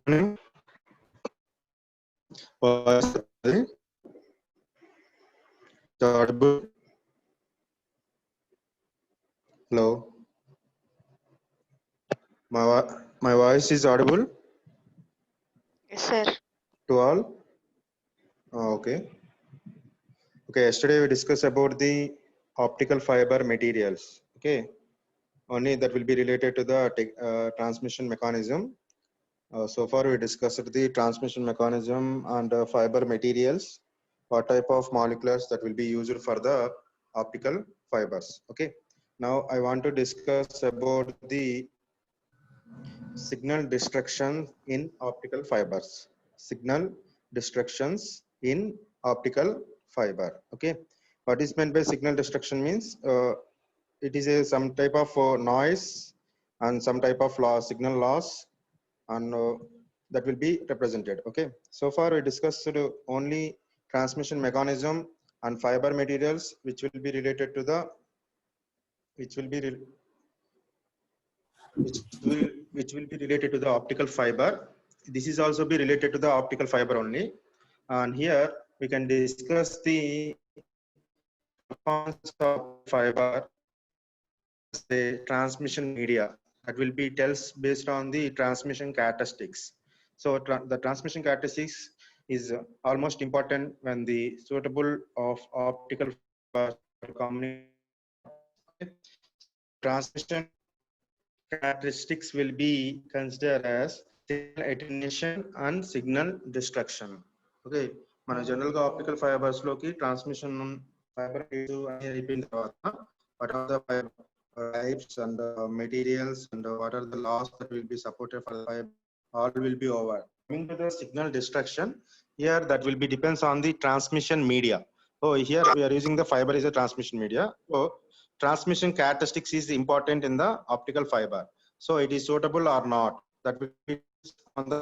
morning. Voice is audible. Hello. My voice is audible Yes, sir. to all. Okay. Okay. Yesterday we discussed about the optical fiber materials. Okay. Only that will be related to the transmission mechanism. So far we discussed the transmission mechanism and fiber materials. What type of molecules that will be used for the optical fibers. Okay. Now I want to discuss about the signal destruction in optical fibers. Signal destructions in optical fiber. Okay. What is meant by signal destruction means it is some type of noise and some type of signal loss, and that will be represented. Okay. So far we discussed only transmission mechanism and fiber materials, which will be related to the which will be which will be related to the optical fiber. This is also be related to the optical fiber only. And here we can discuss the components of fiber, the transmission media that will be tells based on the transmission characteristics. So the transmission characteristics is almost important when the suitable of optical fiber communication. Transmission characteristics will be considered as signal attenuation and signal destruction. Okay, మన general గా optical fibres లోకి transmission fibre అని అయిపోయిన తర్వాత what are the types and materials and what are the laws that will be supported for the fiber, all will be over. Coming to the signal destruction, here that will be depends on the transmission media. So here we are using the fiber as a transmission media. So transmission characteristics is important in the optical fiber. So it is suitable or not, that will be on the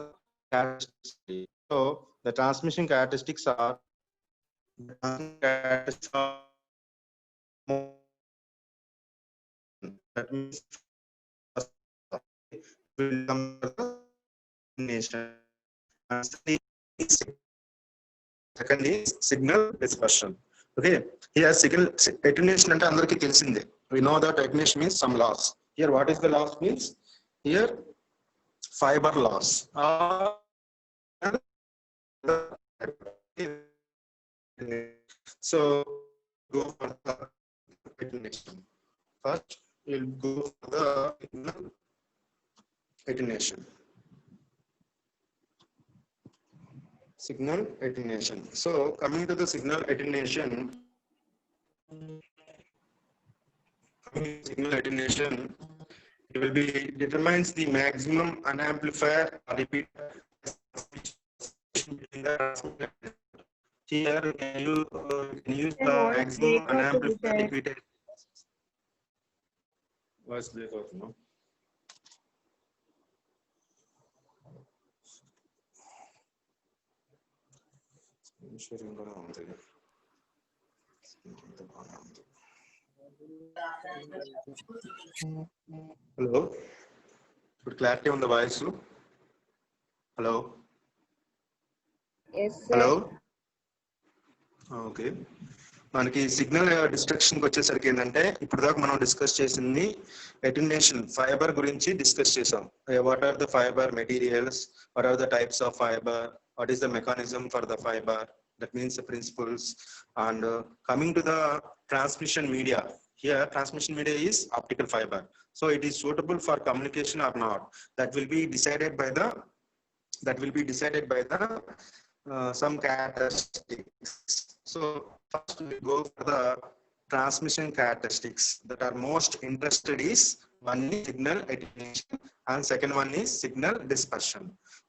characteristics. So the transmission characteristics are that means will come the nation. And second is signal dispersion. Okay, here signal attenuation ante andariki telisinde. We know that attenuation means some loss. Here what is the loss means? Here fiber loss. So go for the attenuation. First we'll go for the signal attenuation. Signal attenuation. So coming to the signal attenuation, it will be determines the maximum unamplifier or repeater. Here can you use the maximum unamplifier repeater. What's break out now? Sharing కూడా ఉంది. Hello, ఇప్పుడు clarity ఉందా voice? Hello hello, okay. మనకి signal distraction వచ్చేసరికి ఏంటంటే ఇప్పుడు దాకా మనం డిస్కస్ చేసింది అటెన్యూషన్ ఫైబర్ గురించి డిస్కస్ చేసాం. What are the fibre materials, what are the types of fibre, what is the mechanism for the fiber, that means the principles. And coming to the transmission media, here transmission media is optical fiber, so it is suitable for communication or not, that will be decided by the some characteristics. So first we go for the transmission characteristics that are most interested is one is signal attenuation and second one is signal dispersion.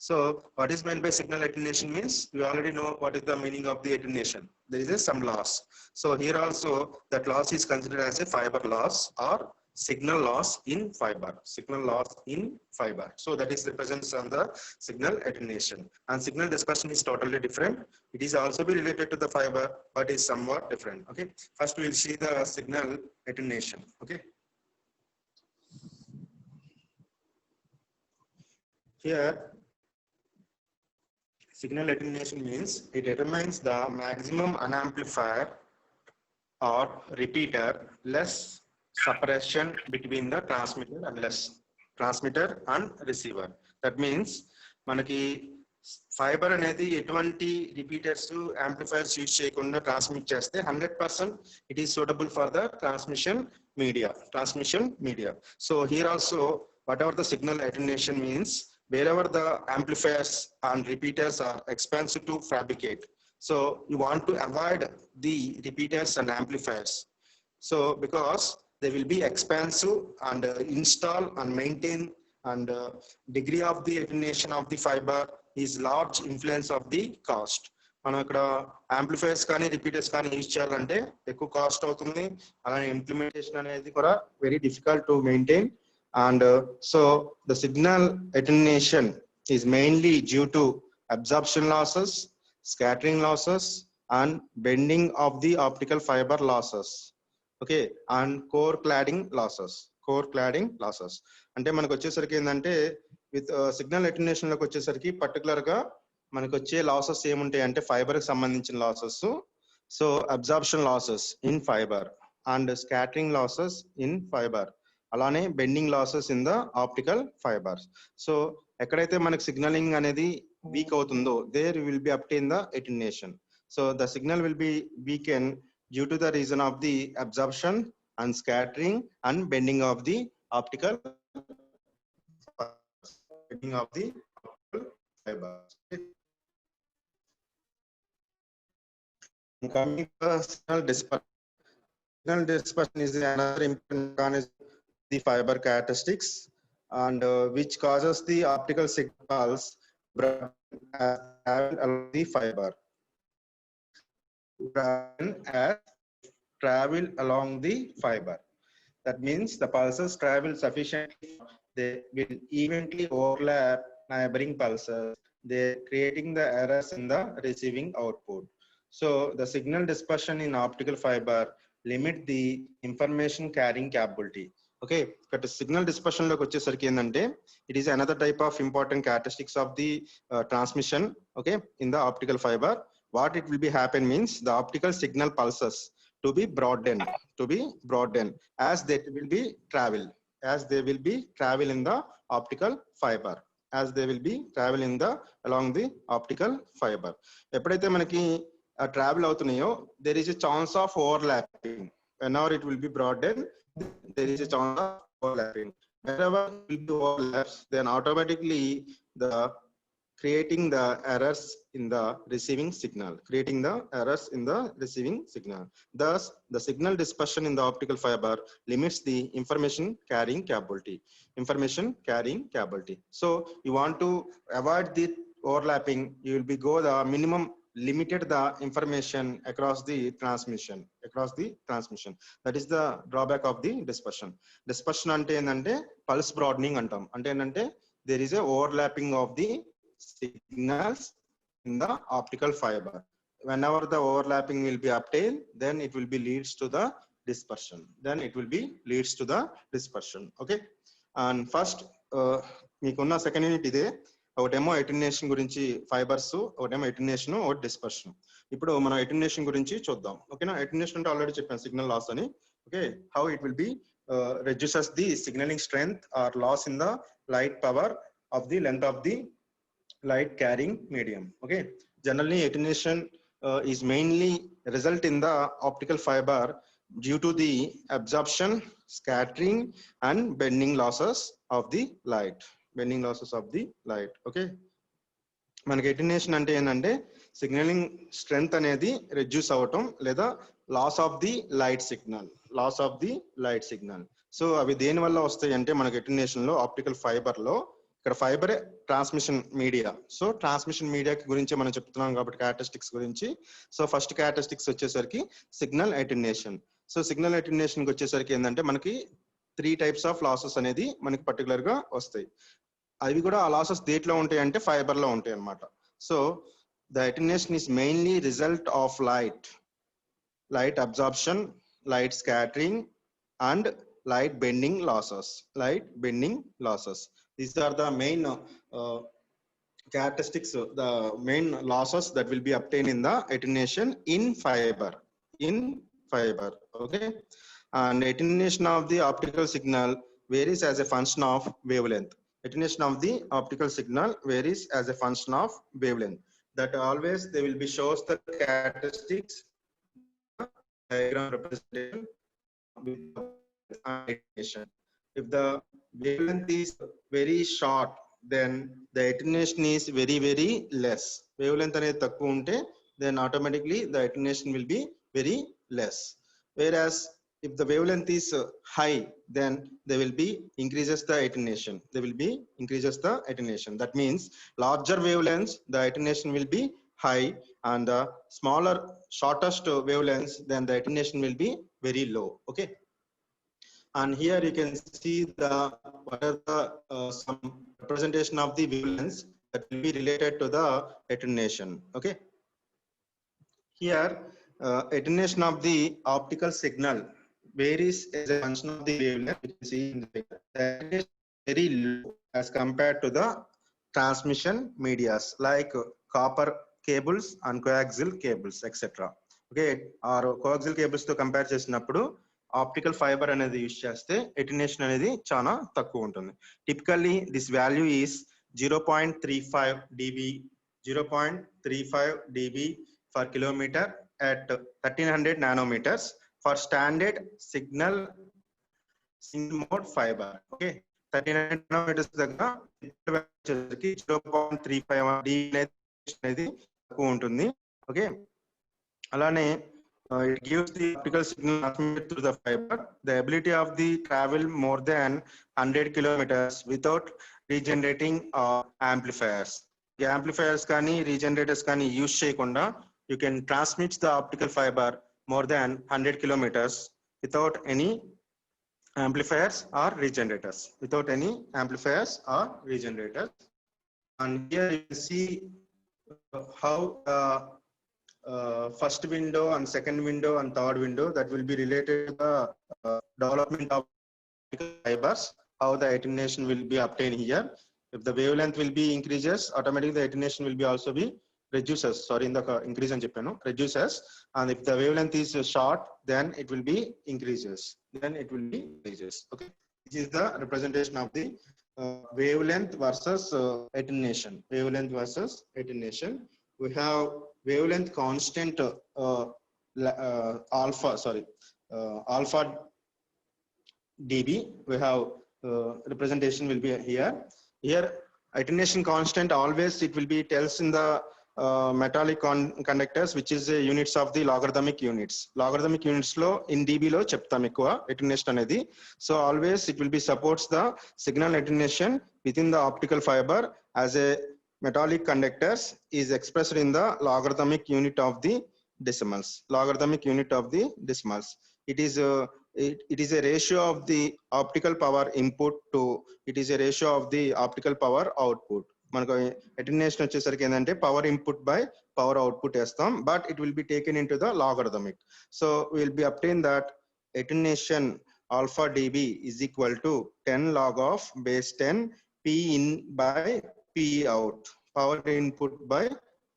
So what is meant by signal attenuation means we already know what is the meaning of the attenuation. There is some loss. So here also that loss is considered as a fiber loss or signal loss in fiber. Signal loss in fiber. So that is represents on the signal attenuation. And signal dispersion is totally different. It is also be related to the fiber, but is somewhat different. Okay. First we will see the signal attenuation. Okay. Here Signal attenuation means it determines the maximum unamplifier or repeater less separation between the transmitter and receiver. That means మనకి fibre అనేది ఎటువంటి repeaters amplifiers use చేయకుండా transmit చేస్తే 100% it is suitable for the transmission media. So here also whatever the signal attenuation means, wherever the amplifiers and repeaters are expensive to fabricate, so you want to avoid the repeaters and amplifiers, so because they will be expensive and install and maintain, and degree of the attenuation of the fiber is large influence of the cost. మనం ఇక్కడ amplifiers కానీ repeaters కానీ use చేయాలంటే ఎక్కువ cost అవుతుంది, అలానే implementation అనేది కూడా very difficult to maintain. And so the signal attenuation is mainly due to absorption losses, scattering losses, and bending of the optical fiber losses. Okay, and core cladding losses. అంటే మనకు వచ్చేసరికి ఏంటంటే with signal attenuation లోకి వచ్చేసరికి particular గా మనకు వచ్చే losses ఏముంటాయి అంటే ఫైబర్ కి సంబంధించిన losses. So absorption losses in fibre and scattering losses in fibre, అలానే bending losses in the optical fibres. So ఎక్కడైతే మనకి సిగ్నలింగ్ అనేది వీక్ అవుతుందో there will be obtain the attenuation. So the signal will be weaken due to the reason of the absorption and scattering and bending of the optical fibres. Coming to signal dispersion. Signal dispersion is another important mechanism the fiber characteristics, and which causes the optical signals along the fiber travel along the fiber. That means the pulses travel sufficiently, they will evenly overlap neighboring pulses, they creating the errors in the receiving output. So the signal dispersion in optical fiber limit the information carrying capability. Okay, but signal dispersion loki vachesariki endante it is another type of important characteristics of the transmission, okay, in the optical fiber. What it will be happen means the optical signal pulses to be broadened as they will be travel in the optical fiber, along the optical fiber. ఎప్పుడైతే మనకి travel అవుతున్నాయో there is a chance of overlapping. Whenever it will be broadened, there is a chance of overlapping. Wherever it will be overlaps, then automatically the creating the errors in the receiving signal. Thus, the signal dispersion in the optical fiber limits the information carrying capability. So you want to avoid the overlapping, you will be go the minimum limited the information across the transmission. That is the drawback of the dispersion ante endante pulse broadening antam. Ante endante there is a overlapping of the signals in the optical fiber. Whenever the overlapping will be obtained, then it will be leads to the dispersion. Okay, and first meekunna second unit ide. ఒకటేమో attenuation గురించి fibres, ఒకటేమో attenuation, ఒకటి dispersion. ఇప్పుడు మనం attenuation గురించి చూద్దాం. ఓకేనా, attenuation అంటే ఆల్రెడీ చెప్పాను సిగ్నల్ లాస్ అని. Okay, how it will B reduces the signaling strength or loss in the light power of the length of the light carrying medium. Okay, generally attenuation is mainly result in the optical fiber due to the absorption, scattering and bending losses of the light. Okay, మనకి attenuation అంటే ఏంటంటే signalling strength అనేది reduce అవటం లేదా loss of the light signal. So అవి దేని వల్ల వస్తాయి అంటే మనకి అటెన్యూషన్ లో ఆప్టికల్ ఫైబర్ లో, ఇక్కడ fibre transmission media. So transmission media గురించి మనం చెప్తున్నాం కాబట్టి క్యారెక్టరిస్టిక్స్ గురించి. సో ఫస్ట్ క్యారెక్టరిస్టిక్స్ వచ్చేసరికి signal attenuation. So signal attenuation వచ్చేసరికి ఏంటంటే మనకి 3 types ఆఫ్ లాసెస్ అనేది మనకి పర్టికులర్ గా వస్తాయి. అవి కూడా ఆ లాసెస్ దేంట్లో ఉంటాయి అంటే ఫైబర్ లో ఉంటాయి అన్నమాట. So the attenuation is mainly result of light absorption, light scattering and light bending losses. These are the main characteristics, the main losses that will be obtained in the attenuation in fiber. Okay. And attenuation of the optical signal varies as a function of wavelength. Attenuation of the optical signal varies as a function of wavelength. That always they will be shows the characteristics diagram representation with attenuation. If the wavelength is very short, then the attenuation is very less. Wavelength అనేది తక్కువ ఉంటే, then automatically the attenuation will be very less. Whereas if the wavelength is high, then they will be increases the attenuation. They will be increases the attenuation. That means larger wavelengths, the attenuation will be high, and the smaller, shortest wavelengths, then the attenuation will be very low. Okay. And here you can see the what are the some representation of the wavelengths that will be related to the attenuation. Okay. Here attenuation of the optical signal varies as a function of the wavelength. You can see in the figure. The attenuation is very low as compared to the transmission medias like copper cables and coaxial cables, etc. Okay, or coaxial cables to compare చేసినప్పుడు optical fibre అనేది use చేస్తే attenuation అనేది చాలా తక్కువ ఉంటుంది. Typically this value is 0.35 dB 0.35 dB per kilometer at 1300 nanometers for standard signal single mode fiber. Okay, 1300 nanometers దగ్గర 0.35 dB అనేది తక్కువ ఉంటుంది. ఓకే, అలానే it gives the optical signal transmitted through the fiber the ability of the travel more than 100 kilometers without regenerating amplifiers. The amplifiers kani regenerators kani use cheyakunda you can transmit the optical fiber more than 100 kilometers without any amplifiers or regenerators. And here you can see how first window and second window and third window that will be related to the development of fibers, how the attenuation will be obtained here. If the wavelength will be increases, automatically the attenuation will be also be reduces. Sorry, in the increase and reduces. And if the wavelength is short, then it will be increases. Okay, this is the representation of the wavelength versus attenuation. We have wavelength constant alpha dB. We have representation will be here. Attenuation constant always it will be tells in the metallic conductors, which is units of the logarithmic units. Logarithmic units lo in dB lo cheptam ekkuva attenuation anedi. So always it will be supports the signal attenuation within the optical fiber as a metallic conductors is expressed in the logarithmic unit of the decimals. It is a ratio of the optical power input to it is a ratio of the optical power output. మనకు attenuation వచ్చేసరికి ఏంటంటే power input by power output వేస్తాం, but it will be taken into the logarithmic. So will be obtain that attenuation alpha dB is equal to 10 log of base 10 P in by P out, power input by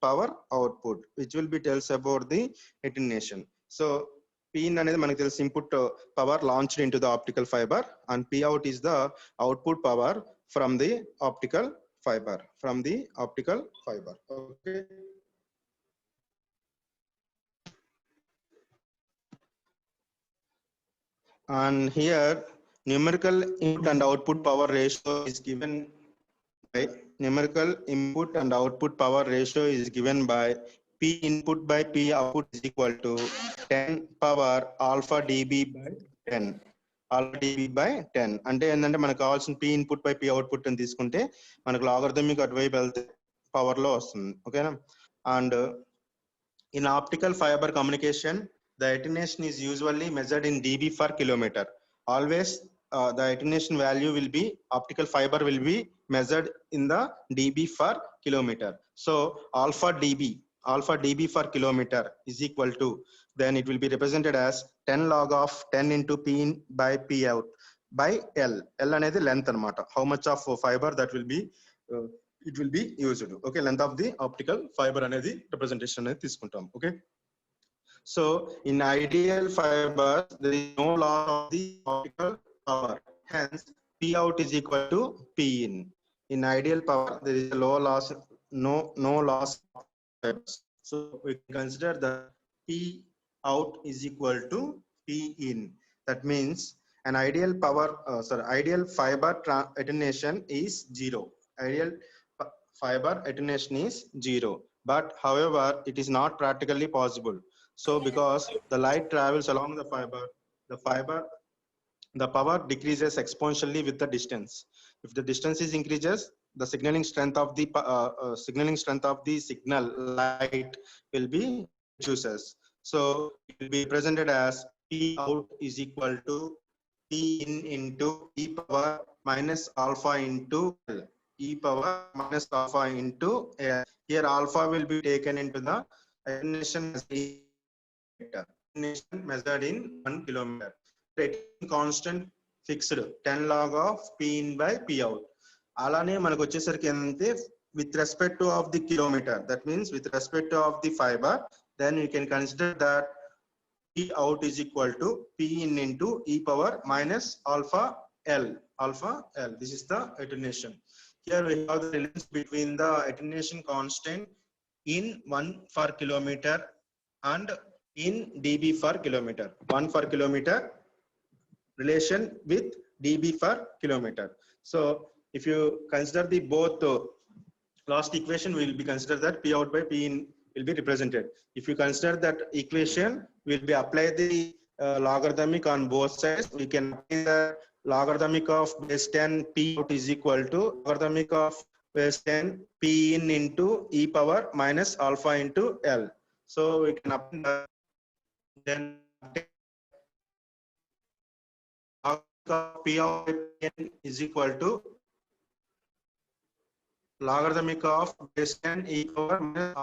power output, which will be tells about the attenuation. So P in అనేది మనకు తెలుసు input power launched into the optical fiber, and P out is the output power from the optical fiber. Okay. And here numerical input and output power ratio is given by P input by P output is equal to 10 power alpha dB by 10. అంటే ఏంటంటే మనకు కావాల్సిన P input by P output అని తీసుకుంటే మనకు logarithmic అటువైపు వెళ్తే power లో వస్తుంది. ఓకేనా? And in optical fiber communication, the attenuation is usually measured in dB per kilometer. Always the attenuation value will be optical fiber will be measured in the dB per kilometer. So alpha dB per kilometer is equal to, then it will be represented as 10 log of 10 into P in by P out by L. L అనేది length anamata, how much of fiber that will be it will be used. Okay, length of the optical fiber అనేది representation అనేది తీసుకుంటాం. Okay, so in ideal fibers there is no loss of the optical power, hence P out is equal to P in. In ideal power there is a low loss, no loss of fibers, so we can consider that P out is equal to P in. That means an ideal power ideal fiber attenuation is 0. Ideal fiber attenuation is 0, but however it is not practically possible. So because the light travels along the power decreases exponentially with the distance. If the distance is increases, the signaling strength of the signal light will be reduces. So it will be presented as P out is equal to P in into e power minus alpha into L. E power minus alpha into L. Here alpha will be taken into the attenuation measured in 1 kilometer. Constant fixed 10 log of P in by P out. అలానే మనకు వచ్చేసరికి ఏంటంటే with respect to of the kilometer, that means with respect to of the fiber, then we can consider that P out is equal to P in into e power minus alpha L. This is the attenuation. Here we have the relation between the attenuation constant in 1 per kilometer and in dB per kilometer. 1 per kilometer relation with dB per kilometer. So if you consider the both last equation, we will be consider that P out by P in will be represented. If you consider that equation, we will be apply the logarithmic on both sides. We can apply the logarithmic of base 10 P out is equal to logarithmic of base 10 P in into e power minus alpha into L. So we can apply that, then P out is equal to logarithmic of base 10 e power minus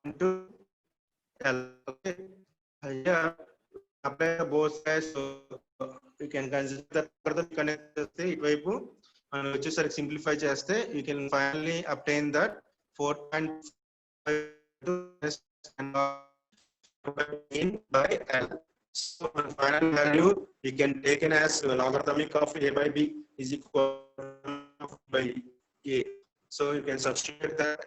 into L. Okay, here apply both sides, so you can consider that further connect చేస్తే ఇటువైపు మనం వచ్చేసరికి simplify చేస్తే you can finally obtain that 4.5 by L. So final value we can take in as logarithmic of A by B is equal to by A. So you can substitute that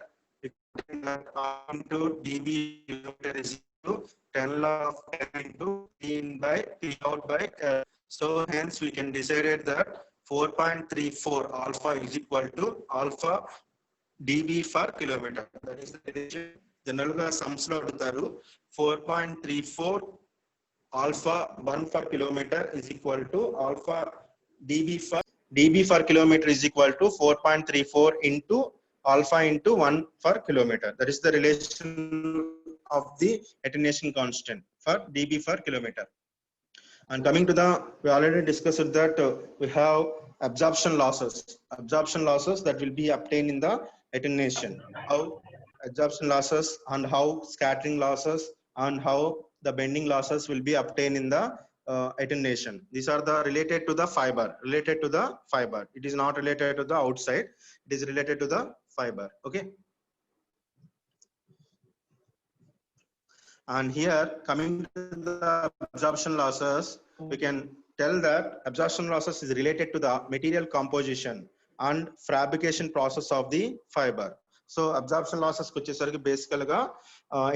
into dB kilometer is equal to 10 log of 10 into P in by P out by L. So hence we can decide that 4.34 alpha is equal to alpha dB per kilometer. That is the relation. General ga sums lo adutaru 4.34 alpha 1 per kilometer is equal to alpha dB per kilometer is equal to 4.34 into alpha into 1 per kilometer. That is the relation of the attenuation constant for dB per kilometer. And coming to the, we already discussed that we have absorption losses that will be obtained in the attenuation. How absorption losses and how scattering losses and how the bending losses will be obtained in the attenuation. These are the related to the fiber. It is not related to the outside. It is related to the fiber. Okay. And here coming to the absorption losses, we can tell that absorption losses is related to the material composition and fabrication process of the fiber. So absorption losses kuchesariki basically ga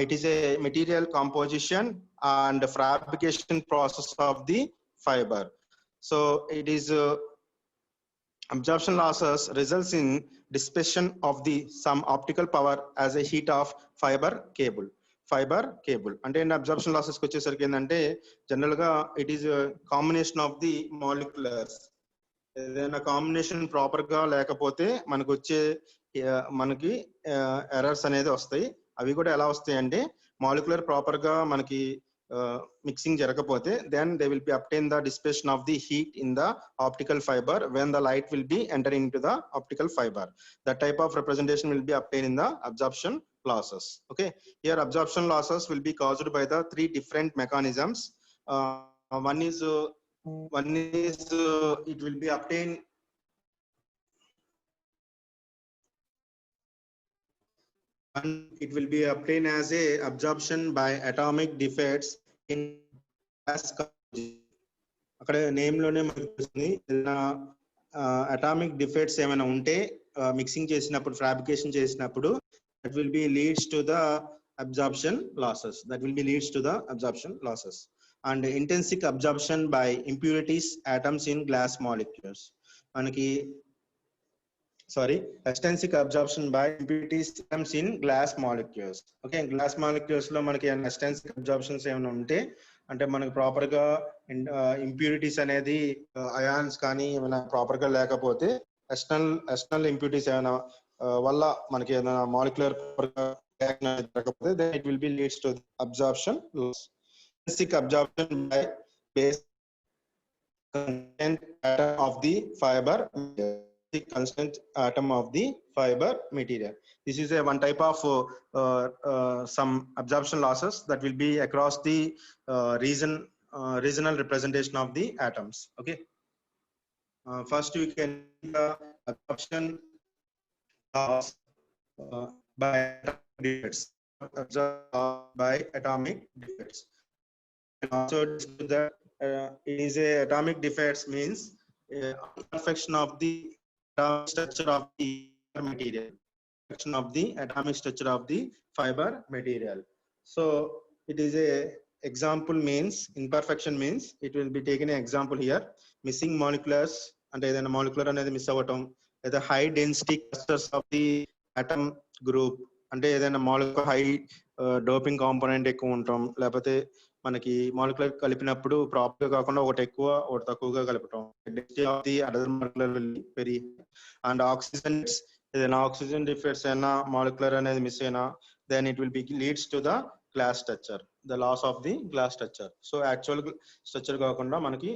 it is a material composition and fabrication process of the fiber. So it is absorption losses results in dissipation of the some optical power as a heat of fiber cable. అంటే absorption losses వచ్చేసరికి ఏంటంటే general గా it is combination of the మాలిక్యులర్స్. ఏదైనా combination proper గా లేకపోతే మనకి errors అనేది వస్తాయి. అవి కూడా ఎలా వస్తాయి అంటే మాలిక్యులర్ ప్రాపర్ గా మనకి mixing జరగకపోతే then they will be obtain the dissipation of the heat in the optical fiber when the light will be entering into the optical fiber. That type of representation will be obtained in the absorption losses. Okay, here absorption losses will be caused by the three different mechanisms. One is it will be obtained and it will be obtained as a absorption by atomic defects in glass composition. అక్కడ name లోనే మనకు తెలుస్తుంది ఏదైనా atomic defects ఏమైనా ఉంటే mixing చేసినప్పుడు fabrication చేసినప్పుడు that will be leads to the absorption losses, and intrinsic absorption by impurities atoms in glass molecules. మనకి extrinsic absorption by impurities atoms in glass molecules. Okay, glass molecules లో మనకి extrinsic absorptions ఏమైనా ఉంటే అంటే మనకి proper గా impurities అనేది ions కానీ ఏమైనా ప్రాపర్ గా లేకపోతే ఎక్స్టర్నల్ ఇంప్యూరిటీస్ ఏమైనా వల్ల మనకి ఏదైనా మాలిక్యులర్ జరగకపోతే then it will be leads to absorption loss. Intrinsic absorption by base constant atom of the fiber, constant atom of the fiber material. This is a one type of some absorption losses that will be across the regional representation of the atoms. Okay, first we can the absorption loss by atomic defects, by atomic defects. And also that it is a atomic defects means imperfection of the atomic structure of the material, atomic structure of the fiber material. So it is a example means imperfection means it will be taken an example here, missing moleculars and then molecular anedi miss avatam, the high density clusters of the atom group అంటే ఏదైనా molecular high doping component ఎక్కువ ఉండటం, లేకపోతే మనకి molecular కలిపినప్పుడు proper కాకుండా ఒకటి ఎక్కువ ఒకటి తక్కువగా కలపటం, other molecular very and oxygen ఏదైనా ఆక్సిజన్ డిఫెక్ట్స్ అయినా మాలిక్యులర్ అనేది మిస్ అయినా then it will be leads to the glass structure, the loss of the glass structure. So actual structure కాకుండా మనకి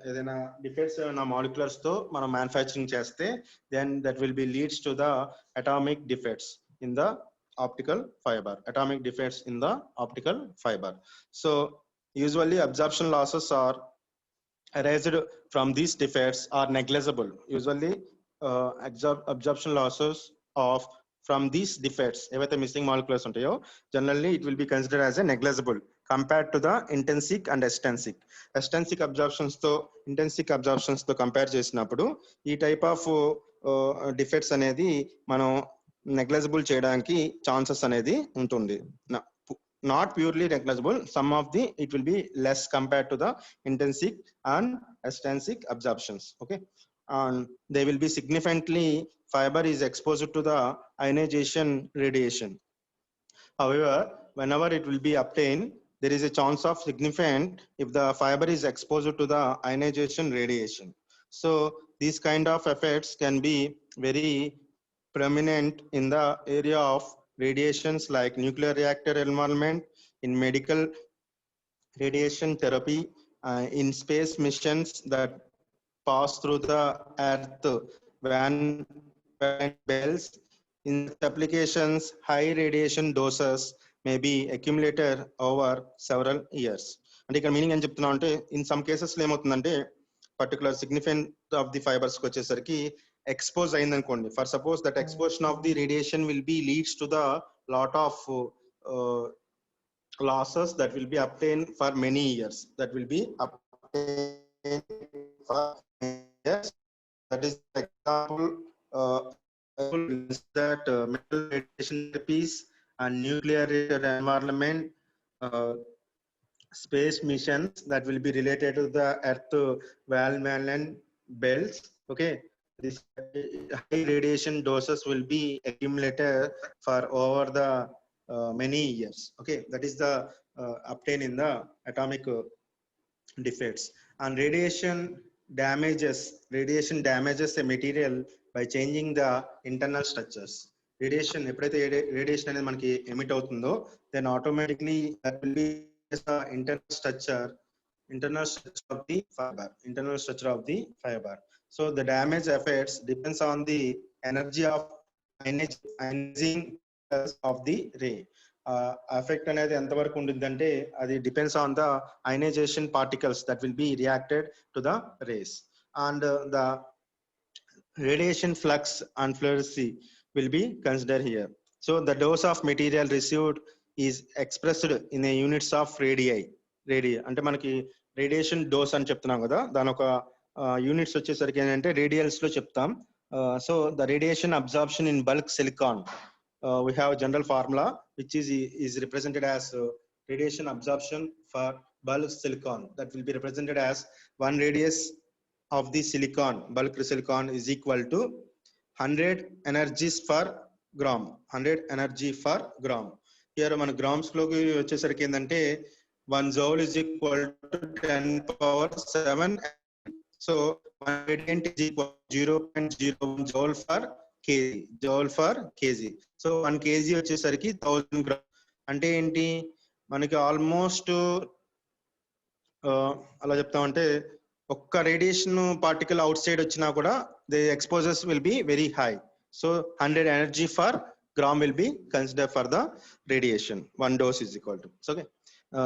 ఏదైనా డిఫెక్ట్స్ ఏమైనా మాలిక్యులర్స్ తో మనం మ్యానుఫ్యాక్చరింగ్ చేస్తే then that will be leads to the atomic defects in the optical fiber, So usually absorption losses are arised from these defects are negligible. Usually absorption losses of from these defects ఏవైతే missing మాలిక్యులర్స్ ఉంటాయో generally it will be considered as a negligible compared to the intrinsic and extrinsic absorptions తో intrinsic absorptions తో compare చేసినప్పుడు ఈ type of defects అనేది మనం negligible చేయడానికి chances అనేది ఉంటుంది. Not purely negligible, some of the it will be less compared to the intrinsic and extrinsic absorptions. Okay, and they will be significantly fiber is exposed to the ionization radiation. However, whenever it will be obtained, there is a chance of significant if the fiber is exposed to the ionization radiation. So these kind of effects can be very prominent in the area of radiations like nuclear reactor environment, in medical radiation therapy, in space missions that pass through the earth van belts. In applications, high radiation doses may be accumulated over several years. And ఇక్కడ meaning ఏం చెప్తున్నా అంటే in some cases లో ఏమవుతుందంటే particular significant of the fibers కి వచ్చేసరికి expose అయింది అనుకోండి, for suppose that exposure of the radiation will be leads to the lot of losses that will be obtained for many years, that is example that metal radiation therapies and nuclear environment, space missions that will be related to the earth valence belts. Okay, this high radiation doses will be accumulated for over the many years. Okay, that is the obtained in the atomic defects. And radiation damages a material by changing the internal structures. Radiation ఎప్పుడైతే radiation అనేది మనకి emit అవుతుందో then automatically that will be the internal structure of the fiber. So the damage effects depends on the energy of ionizing of the ray. Effect అనేది ఎంతవరకు ఉంటుందంటే అది depends on the ionization particles that will be reacted to the rays, and the radiation flux and fluency will be considered here. So the dose of material received is expressed in a units of radii అంటే మనకి radiation dose అని చెప్తున్నాం కదా, దాని ఒక units వచ్చేసరికి ఏంటంటే రేడియల్స్ లో చెప్తాం. So the radiation absorption in bulk silicon, we have a general formula which is represented as radiation absorption for bulk silicon, that will be represented as 1 radius of the silicon, bulk silicon is equal to 100 energies per gram, 100 energy per gram. Here మన grams లోకి వచ్చేసరికి ఏంటంటే 1 joule is equal to 10 power 7. So 1 radiant is equal to 0.01 joule per kg. So 1 kg వచ్చేసరికి 1000 gram. అంటే ఏంటి, మనకి almost అలా చెప్తామంటే ఒక్క రేడియేషన్ పార్టికల్ అవుట్ సైడ్ వచ్చినా కూడా the exposures will be very high. So 100 energy per gram will be considered for the radiation. 1 dose is equal to. So, okay.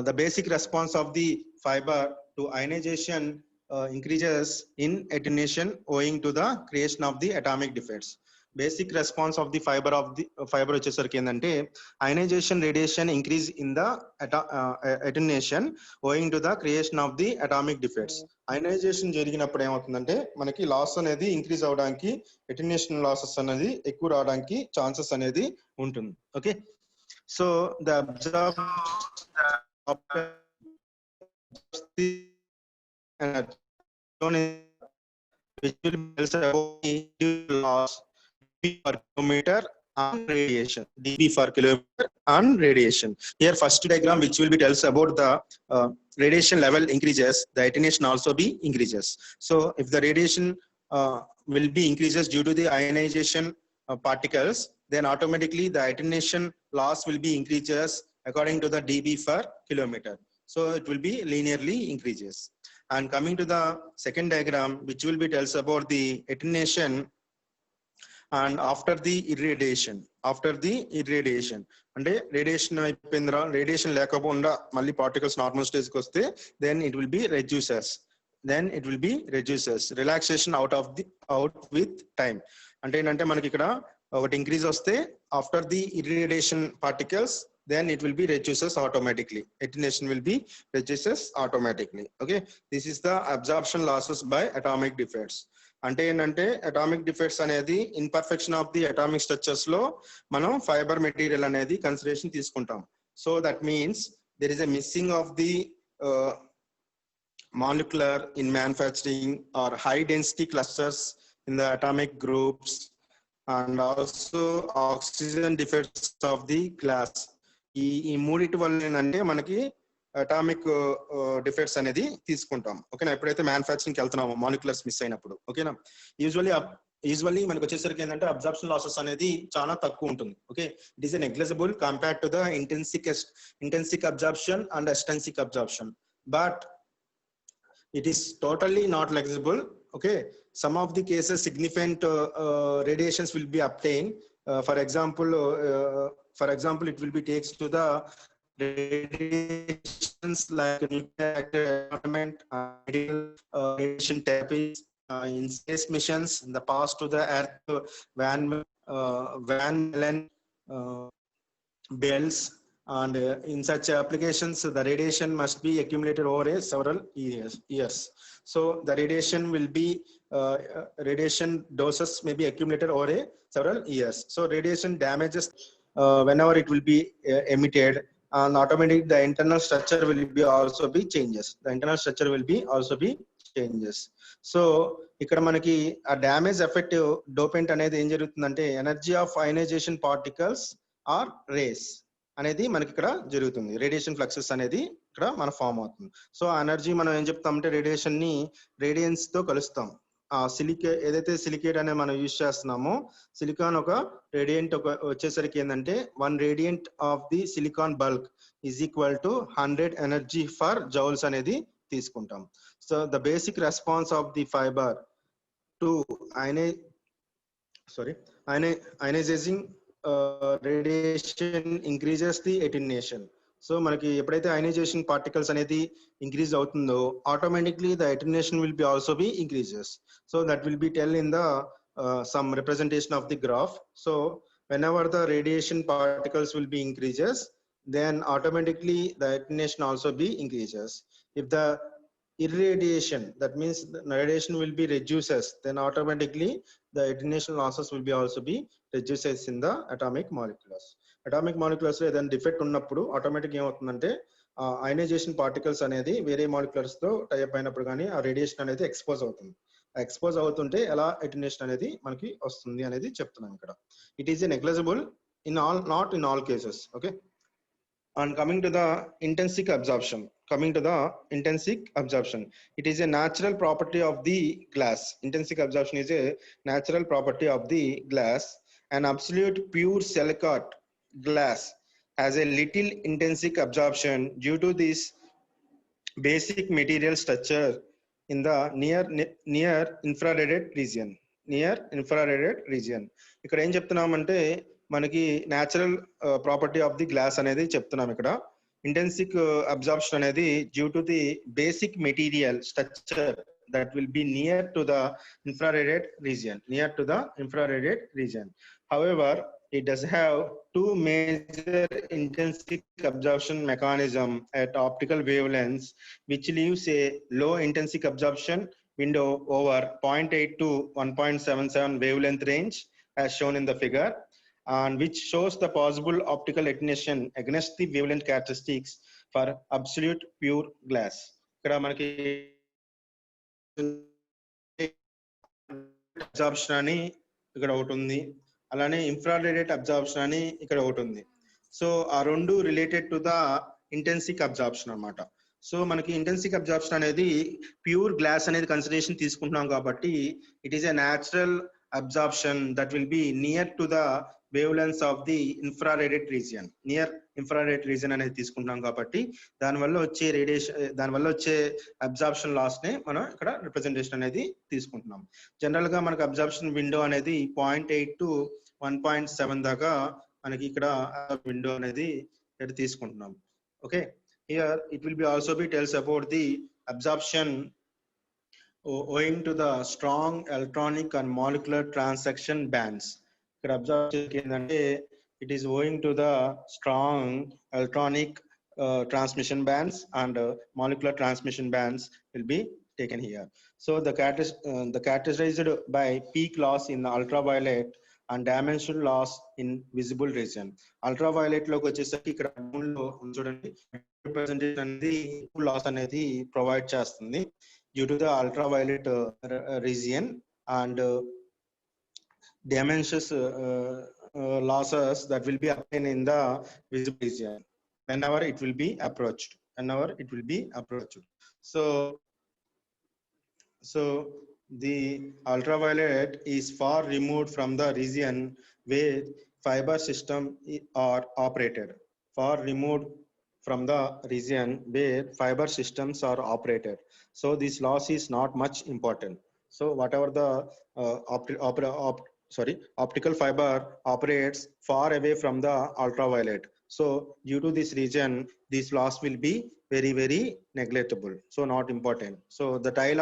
The basic response of the fiber to ionization increases in attenuation owing to the creation of the atomic defects. Basic response of the fiber వచ్చేసరికి ఏంటంటే ionization radiation increase in the attenuation owing to the creation of the atomic defects. ionization జరిగినప్పుడు ఏమవుతుందంటే మనకి loss అనేది increase అవడానికి, attenuation losses అనేది ఎక్కువ రావడానికి ఛాన్సెస్ అనేది ఉంటుంది. Okay, so the which will be loss per kilometer on radiation, dB per kilometer on radiation. Here first diagram which will be tells about the radiation level increases, the attenuation also be increases. So if the radiation will be increases due to the ionization particles, then automatically the attenuation loss will be increases according to the dB per kilometer. So it will be linearly increases. And coming to the second diagram which will be tells about the attenuation and after the irradiation. అంటే radiation అయిపోయిందిరా, radiation లేకపోకుండా మళ్ళీ particles normal stage కి వస్తే then it will be reduces relaxation out with time. అంటే ఏంటంటే మనకి ఇక్కడ ఒకటి ఇంక్రీజ్ వస్తే after the irradiation particles then it will be reduces automatically, attenuation will be reduces automatically. Okay, this is the absorption losses by atomic defects. అంటే ఏంటంటే atomic defects అనేది imperfection of the atomic structures లో మనం fibre material అనేది consideration తీసుకుంటాం. So that means there is a missing of the molecular in manufacturing or high density clusters in the atomic groups, and also oxygen defects of the glass. ఈ మూడిటి వల్ల ఏంటంటే మనకి atomic defects అనేది తీసుకుంటాం. ఓకేనా, ఎప్పుడైతే మ్యానుఫ్యాక్చరింగ్కి వెళ్తున్నామో మాలిక్యులర్స్ మిస్ అయినప్పుడు. ఓకేనా, యూజువల్లీ మనకి వచ్చేసరికి ఏంటంటే అబ్జార్ప్షన్ లాసెస్ అనేది చాలా తక్కువ ఉంటుంది. Okay, it is negligible compared to the intrinsic absorption and extrinsic absorption, but it is totally not negligible. Okay, some of the cases significant radiations will be obtained. For example, it will be takes to the radiations like nuclear environment, radiation therapies in space missions in the past to the Earth, Van Allen belts. And in such applications, the radiation must be accumulated over several years. So the radiation will be radiation doses may be accumulated over several years. So radiation damages whenever it will be emitted, and automatically the internal structure will be also be changes. The internal structure will be also be changes. So ఇక్కడ మనకి ఆ damage effect డోపెంట్ అనేది ఏం జరుగుతుందంటే energy of ionisation particles or rays అనేది మనకి ఇక్కడ జరుగుతుంది. రేడియేషన్ ఫ్లక్సెస్ అనేది ఇక్కడ మన ఫామ్ అవుతుంది. సో ఆ ఎనర్జీ మనం ఏం చెప్తామంటే రేడియేషన్ ని రేడియన్స్ తో కలుస్తాం. ఆ ఏదైతే సిలికేట్ అనేది మనం యూజ్ చేస్తున్నామో, సిలికాన్ ఒక రేడియంట్ వచ్చేసరికి ఏంటంటే 1 radiant of the silicon bulk is equal to 100 energy for joules అనేది తీసుకుంటాం. So the basic response of the fibre to ionizing radiation increases the attenuation. So మనకి ఎప్పుడైతే అయనైజేషన్ పార్టికల్స్ అనేది ఇంక్రీజ్ అవుతుందో automatically the attenuation will be also be increases. So that will B tell in the sum representation of the graph. So whenever the radiation particles will be increases, then automatically the attenuation also be increases. If the irradiation, that means the radiation will be reduces, then automatically the attenuation losses will be also be reduces in the atomic molecules. Atomic molecules లో ఏదైనా defect ఉన్నప్పుడు automatic ఏమవుతుందంటే ionisation particles అనేది వేరే మాలిక్యులర్స్ తో type అయినప్పుడు కానీ ఆ రేడియేషన్ అనేది ఎక్స్పోజ్ అవుతుంది. ఎక్స్పోజ్ అవుతుంటే ఎలా అటెన్యూషన్ అనేది మనకి వస్తుంది అనేది చెప్తున్నాను ఇక్కడ. It is negligible in all, not in all cases. Okay. And coming to the intrinsic absorption, it is a natural property of the glass. Intrinsic absorption is a natural property of the glass. An absolute pure silicate glass has a little intrinsic absorption due to this basic material structure in the near infrared region. ఇక్కడ ఏం చెప్తున్నామంటే మనకి natural property of the glass అనేది చెప్తున్నాం ఇక్కడ. Intrinsic absorption అనేది due to the basic material structure that will be near to the infrared region. However, it does have two major intrinsic absorption mechanism at optical wavelengths, which leaves a low intrinsic absorption window over 0.8 to 1.77 wavelength range as shown in the figure, and which shows the possible optical attenuation against the wavelength characteristics for absolute pure glass. ఇక్కడ మనకి absorption అని ఇక్కడ ఒకటి ఉంది, అలానే infrared absorption అని ఇక్కడ ఒకటి ఉంది. సో ఆ రెండు related to the intrinsic absorption అన్నమాట. సో మనకి ఇంటెన్సిక్ అబ్జార్ప్షన్ అనేది ప్యూర్ గ్లాస్ అనేది కన్సిడరేషన్ తీసుకుంటున్నాం కాబట్టి it is a natural absorption that will be near to the wavelengths of the infrared region అనేది తీసుకుంటున్నాం కాబట్టి దానివల్ల వచ్చే రేడియేషన్, దానివల్ల వచ్చే అబ్జార్ప్షన్ లాస్ నే మనం ఇక్కడ రిప్రజెంటేషన్ అనేది తీసుకుంటున్నాం. జనరల్ గా మనకు అబ్జార్ప్షన్ విండో అనేది 0.8 to 1.7 దాకా మనకి ఇక్కడ విండో అనేది ఇక్కడ తీసుకుంటున్నాం. Okay. Here it will be also be tells about the absorption owing to the strong electronic and molecular transaction bands. ఇక్కడ అబ్జర్వ్ చేయండి, it is owing to the strong electronic transmission bands and molecular transmission bands will be taken here. So the characterized by peak loss in ultraviolet and dimensional loss in visible region. Ultraviolet లోకి వచ్చేసరికి ఇక్కడ చూడండి representation అనేది loss అనేది provide చేస్తుంది due to the ultraviolet region, and dimensions losses that will be obtained in the visible region whenever it will be approached. So the ultraviolet is far removed from the region where fiber system are operated. So this loss is not much important. So whatever the optical fiber operates far away from the ultraviolet. So due to this region, this loss will be very, very negligible. So not important. So the tail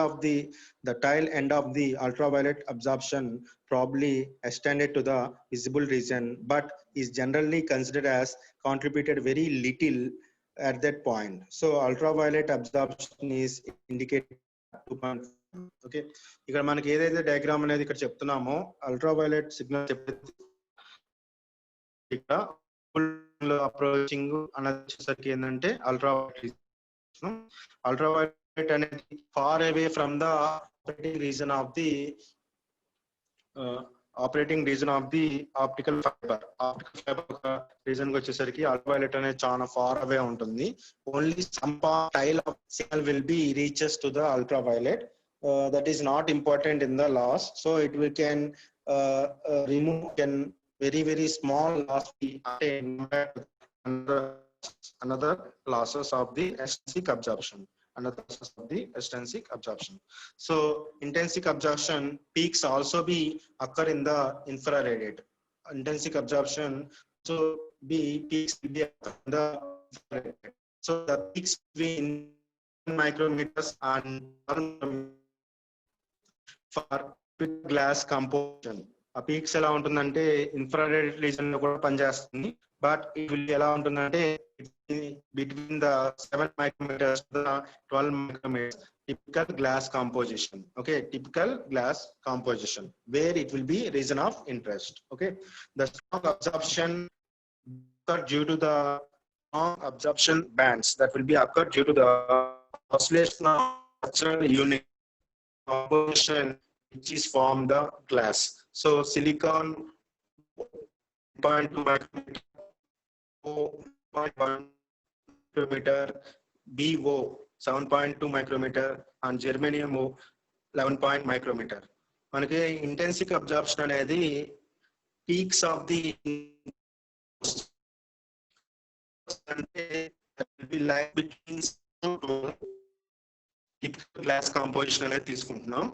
end of the ultraviolet absorption probably extended to the visible region, but is generally considered as contributed very little at that point. So ultraviolet absorption is indicated 2.5. Okay, ఇక్కడ మనకి ఏదైతే diagram అనేది ఇక్కడ చెప్తున్నామో ultraviolet signal ఇక్కడ approaching అనేది వచ్చేసరికి ఏంటంటే అల్ట్రావైలెట్ అనేది far away from the operating region of the optical fibre region కి వచ్చేసరికి అల్ట్రావైలెట్ అనేది చాలా ఫార్ అవే ఉంటుంది. Only some tail of signal will be reaches to the ultraviolet. That is not important in the loss. So it we can remove very, very small loss be another losses of the extrinsic absorption. So intrinsic absorption peaks also be occur in the infrared. Intrinsic absorption so peaks will be in the infrared. So the peaks between micrometers and for glass composition. ఆ peaks ఎలా ఉంటుందంటే infrared reason లో కూడా పనిచేస్తుంది. But it will ఎలా ఉంటుందంటే between the 7 micrometers to 12 micrometers typical glass composition. Okay, typical glass composition where it will be region of interest. Okay, the strong absorption occurred due to the strong absorption bands that will be occurred due to the oscillation of structural unit composition which is formed the glass. So silicon 0.2 micrometer, 0.1 micrometer, BO 7.2 micrometer and germanium 11 micrometer. మనకి intrinsic absorption అనేది peaks of the అంటే glass composition అనేది తీసుకుంటున్నాం.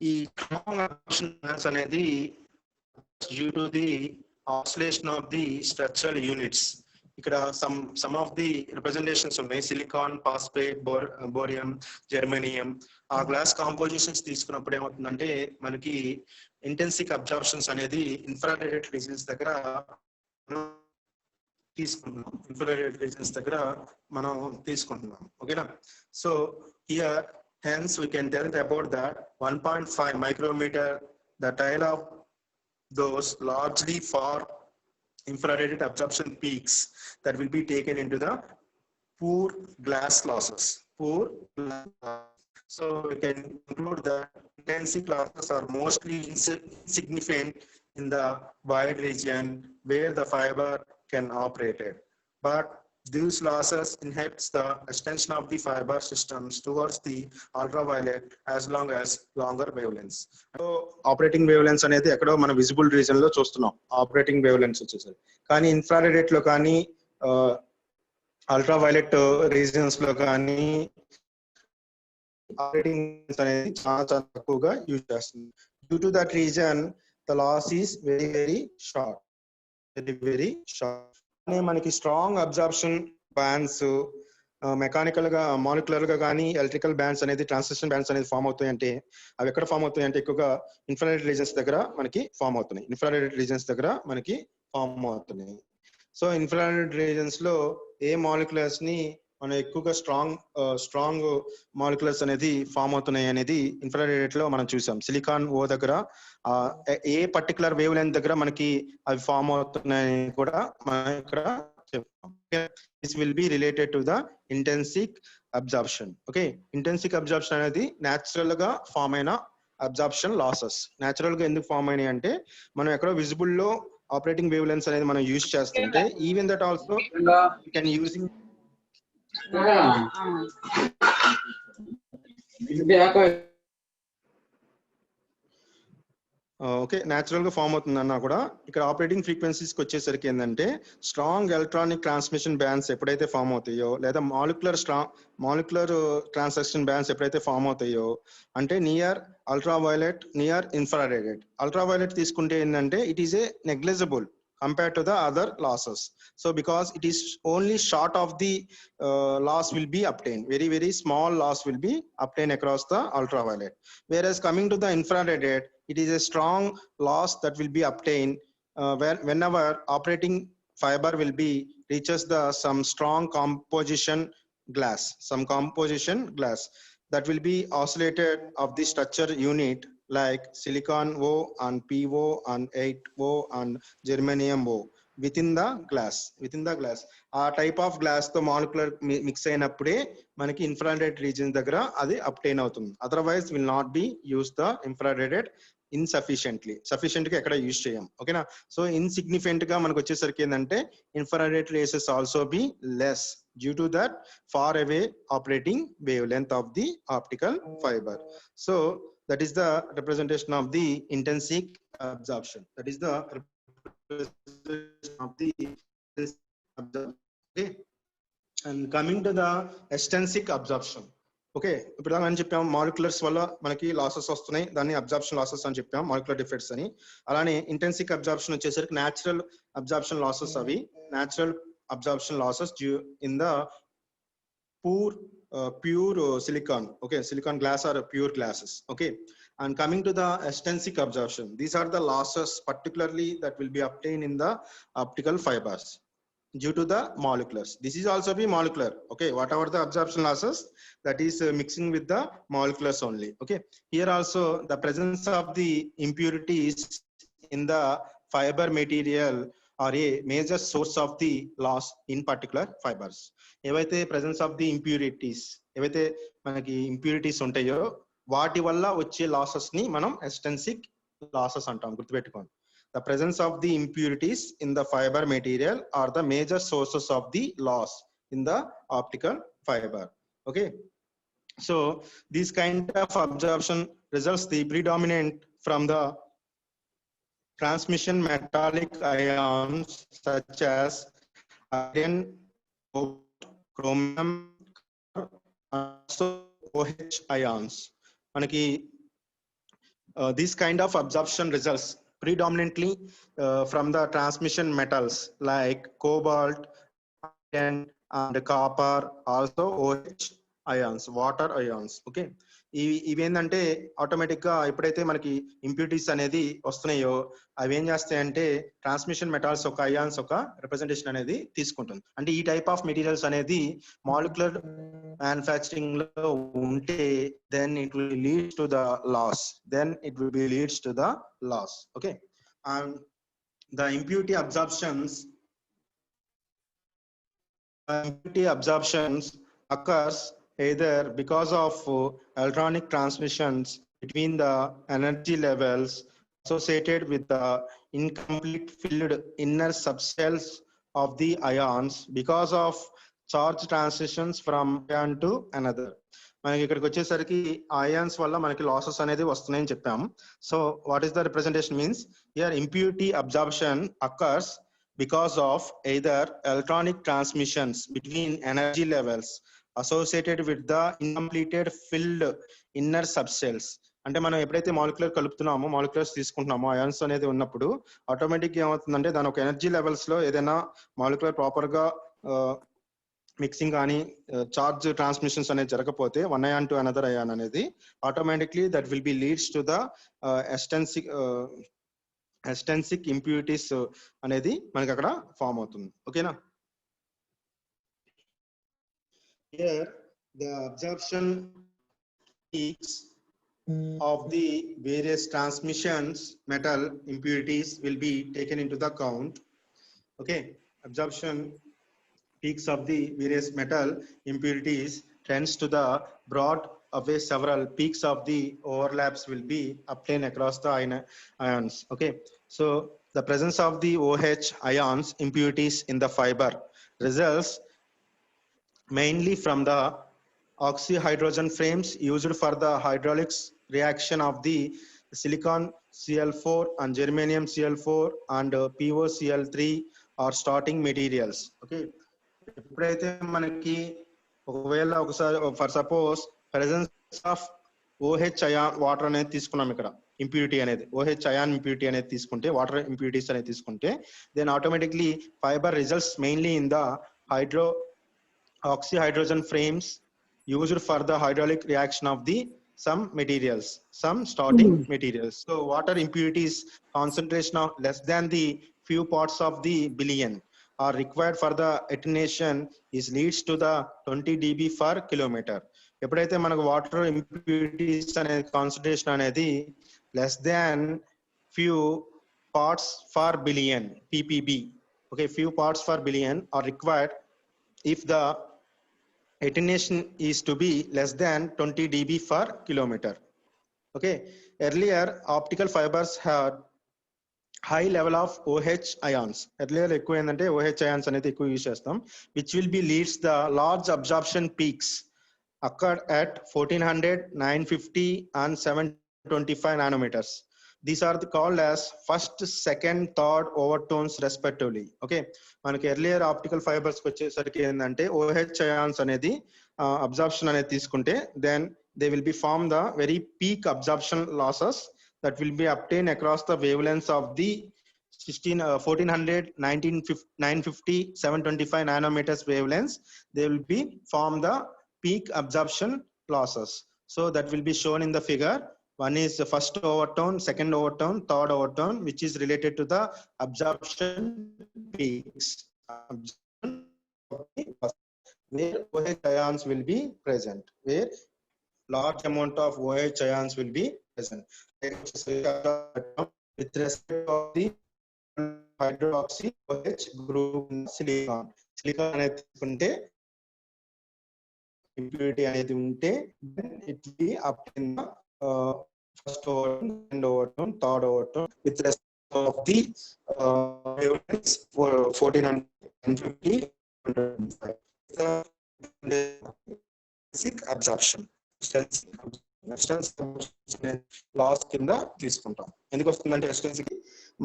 ఈ strong absorption అనేది due to the oscillation of the structural units. ఇక్కడ some of the representations ఉన్నాయి. Silicon, phosphate, barium, germanium. ఆ గ్లాస్ కాంపోజిషన్స్ తీసుకున్నప్పుడు ఏమవుతుందంటే మనకి ఇంటెన్సిక్ అబ్జార్ప్షన్స్ అనేది ఇన్ఫ్రారెడ్ రీజన్స్ దగ్గర తీసుకుంటున్నాం. ఇన్ఫ్రారెడ్ రీజన్స్ దగ్గర మనం తీసుకుంటున్నాం. ఓకేనా? So here hence we can tell about that 1.5 micrometer, the tail of those largely for infrared absorption peaks that will be taken into the poor glass losses. So we can conclude that intensive losses are mostly insignificant in the wide region where the fiber can operate. But these losses inhibits the extension of the fiber systems towards the ultraviolet as long as longer wavelengths. So operating wavelengths అనేది ఎక్కడో మన visible reason లో చూస్తున్నాం operating వేవ్లెంగ్త్స్ వచ్చేసరి. కానీ infrared లో కానీ ultraviolet reasons లో కానీ ఆపరేటింగ్ అనేది చాలా చాలా తక్కువగా యూజ్ చేస్తుంది. Due to that reason the loss is very short. మనకి స్ట్రాంగ్ అబ్జార్ప్షన్ బ్యాండ్స్ మెకానికల్ గా మాలిక్యులర్ గా కానీ ఎలక్ట్రికల్ బ్యాండ్స్ అనేది ట్రాన్సిషన్ బ్యాండ్స్ అనేది ఫామ్ అవుతాయి. అంటే అవి ఎక్కడ ఫామ్ అవుతాయి అంటే ఎక్కువగా ఇన్ఫ్రారెడ్ రీజన్స్ దగ్గర మనకి ఫామ్ అవుతున్నాయి. సో ఇన్ఫ్రారెడ్ రీజన్స్ లో ఏ మాలిక్యులర్స్ ని మనం ఎక్కువగా స్ట్రాంగ్ మాలిక్యులర్స్ అనేది ఫామ్ అవుతున్నాయి అనేది ఇన్ఫ్రారెడ్ లో మనం చూసాం. సిలికాన్ ఓ దగ్గర ఏ పర్టికులర్ వేవ్ లెంత్ దగ్గర మనకి అవి ఫామ్ అవుతున్నాయని కూడా మనం ఇక్కడ చెప్తాం. This will be related to the intrinsic absorption. Okay, intrinsic absorption అనేది న్యాచురల్ గా ఫామ్ అయిన అబ్జార్ప్షన్ లాసెస్. న్యాచురల్ గా ఎందుకు ఫామ్ అయినాయి అంటే మనం ఎక్కడో విజిబుల్ లో ఆపరేటింగ్ వేవ్ లెన్స్ అనేది మనం యూజ్ చేస్తుంటే even that also you can using okay natural గా ఫామ్ అవుతుందన్నా కూడా ఇక్కడ ఆపరేటింగ్ ఫ్రీక్వెన్సీస్ కి వచ్చేసరికి ఏంటంటే స్ట్రాంగ్ ఎలక్ట్రానిక్ ట్రాన్స్మిషన్ బ్యాండ్స్ ఎప్పుడైతే ఫామ్ అవుతాయో లేదా మాలిక్యులర్ ట్రాన్సాక్షన్ బ్యాండ్స్ ఎప్పుడైతే ఫామ్ అవుతాయో అంటే near ultraviolet, near infrared. Ultraviolet తీసుకుంటే ఏంటంటే it is a negligible compared to the other losses. So because it is only short of the loss will be obtained, very small loss will be obtained across the ultraviolet. Whereas coming to the infrared, it is a strong loss that will be obtained whenever operating fiber will be reaches the some strong composition glass that will be oscillated of the structure unit like silicon O and PO and 8O and germanium O within the glass. ఆ type of glass తో molecular mix అయినప్పుడే మనకి infrared reason దగ్గర అది obtain అవుతుంది. Otherwise will not be use the infrared sufficient గా ఎక్కడ use చేయం. ఓకేనా? సో ఇన్సిగ్నిఫికెంట్ గా మనకు వచ్చేసరికి ఏంటంటే infrared rays also be less due to that far away operating wavelength of the optical fiber. So that is the representation of the intrinsic absorption. Okay, and coming to the extrinsic absorption. Okay, ఇప్పుడు మనం చెప్పాం మాలిక్యులర్స్ వల్ల మనకి losses వస్తున్నాయి, దాన్ని absorption losses అని చెప్పాం, molecular defects అని. అలానే ఇంటెన్సిక్ అబ్జార్ప్షన్ వచ్చేసరికి న్యాచురల్ అబ్జార్ప్షన్ లాసెస్. అవి natural absorption losses due in the poor pure silicon. Okay, silicon glass or pure glasses. Okay, and coming to the extrinsic absorption, these are the losses particularly that will be obtained in the optical fibers due to the moleculars. This is also be molecular. Okay, whatever the absorption losses, that is mixing with the moleculars only. Okay, here also the presence of the impurities in the fiber material are a major source of the loss in particular fibers. ఏవైతే presence of the impurities, ఏవైతే మనకి impurities ఉంటాయో వాటి వల్ల వచ్చే losses ని మనం extrinsic losses అంటాం, గుర్తుపెట్టుకోండి. The presence of the impurities in the fiber material are the major sources of the loss in the optical fiber. Okay, so these kind of absorption results the predominant from the transmission metallic ions such as iron, chromium, also OH ions. మనకి these kind of absorption results predominantly from the transmission metals like cobalt, iron, and copper, also OH ions, water ions. Okay, ఇవేంటంటే automatic గా ఎప్పుడైతే మనకి impurities అనేది వస్తున్నాయో అవి ఏం చేస్తాయంటే ట్రాన్స్మిషన్ మెటాల్స్ ఒక అయాన్స్ ఒక రిప్రజెంటేషన్ అనేది తీసుకుంటుంది. అంటే ఈ టైప్ ఆఫ్ మెటీరియల్స్ అనేది మాలిక్యులర్ మ్యానుఫ్యాక్చరింగ్ లో ఉంటే then it will lead to the loss. Okay, and the impurity absorptions occurs either because of electronic transmissions between the energy levels associated with the incomplete filled inner subcells of the ions, because of charge transitions from one to another. మనకి ఇక్కడికి వచ్చేసరికి ions వల్ల మనకి losses అనేది వస్తున్నాయని చెప్పాము. So what is the representation means here impurity absorption occurs because of either electronic transmissions between energy levels associated with the incompleted filled inner subcells. అంటే మనం ఎప్పుడైతే మాలిక్యులర్ కలుపుతున్నామో మాలిక్యులర్స్ తీసుకుంటున్నామో అయాన్స్ అనేది ఉన్నప్పుడు ఆటోమేటిక్ ఏమవుతుందంటే దాని ఒక ఎనర్జీ లెవెల్స్ లో ఏదైనా మాలిక్యులర్ ప్రాపర్ గా మిక్సింగ్ కానీ చార్జ్ ట్రాన్స్మిషన్స్ అనేది జరగకపోతే one ion to another ion అనేది automatically that will be leads to the extrinsic impurities అనేది మనకి అక్కడ ఫామ్ అవుతుంది. ఓకేనా, here the absorption peaks of the various transmissions metal impurities will be taken into the count. Okay, absorption peaks of the various metal impurities tends to the broad away several peaks of the overlaps will be obtained across the ions. Okay, so the presence of the OH ions impurities in the fiber results mainly from the oxyhydrogen frames used for the hydraulics reaction of the silicon Cl4 and germanium Cl4 and PoCl3 or starting materials. Okay, ఎప్పుడైతే మనకి ఒకవేళ ఒకసారి for suppose presence of OH ion water అనేది తీసుకున్నాం, ఇక్కడ impurity అనేది OH ion impurity అనేది తీసుకుంటే వాటర్ ఇంప్యూరిటీస్ అనేది తీసుకుంటే then automatically fibre results mainly in the oxyhydrogen frames used for the hydraulic reaction of the some materials, some starting materials. So water impurities concentration of less than the few parts of the billion are required for the attenuation is leads to the 20 dB per kilometer. ఎప్పుడైతే మనకు water impurities అనే concentration అనేది less than few parts for billion ppb, okay, few parts per billion are required if the attenuation is to be less than 20 dB per kilometer. Okay, earlier optical fibers had high level of OH ions. Earlier ఎక్కువ ఏంటంటే OH ions అనేది ఎక్కువ use చేస్తాం, which will be leads the large absorption peaks occurred at 1400, 950 and 725 nanometers. These are called as first, second, third overtones respectively. Okay, మనకి earlier optical fibres వచ్చేసరికి ఏంటంటే OH ions అనేది absorption అనేది తీసుకుంటే then they will be form the very peak absorption losses that will be obtained across the wavelengths of the 1400, 950, 725 nanometers wavelengths. They will be form the peak absorption losses. So that will be shown in the figure. One is the first overtone, second overtone, third overtone, which is related to the absorption peaks. Where OH ions will be present, where large amount of OH ions will be present. With respect of the hydroxy OH group silicon. Silicon అనేది తీసుకుంటే impurity అనేది ఉంటే then it will be up in the first overtone, second overtone, third overtone with respect of the wavelengths for 1450 absorption loss కింద తీసుకుంటాం. ఎందుకు వస్తుందంటే ఎస్టెన్సిక్